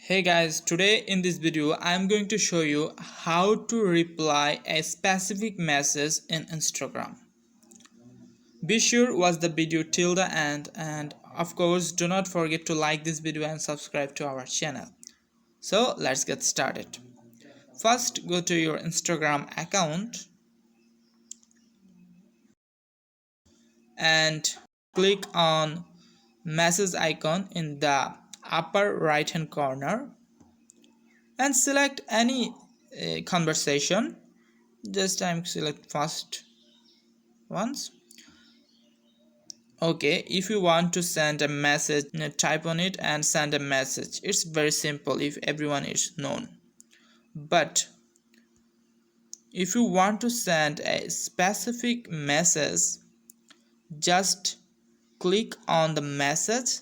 Hey guys, today in this video I am going to show you how to reply a specific message in Instagram. Be sure watch the video till the end, and of course do not forget to like this video and subscribe to our channel. So let's get started. First, go to your Instagram account and click on message icon in the upper right hand corner and select any conversation. Just I'm select first ones. Okay, if you want to send a message, type on it and send a message. It's very simple if everyone is known. But if you want to send a specific message, just click on the message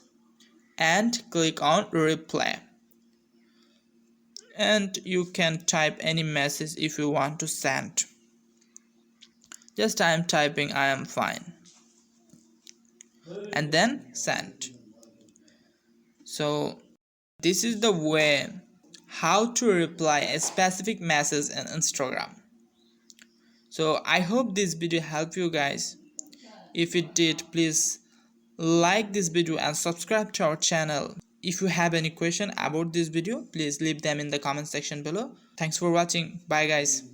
and click on reply, and you can type any message if you want to send. Just I am typing I am fine and then send. So this is the way how to reply a specific message in Instagram. So I hope this video helped you guys. If it did, please like this video and subscribe to our channel. If you have any question about this video, please leave them in the comment section below. Thanks for watching. Bye guys.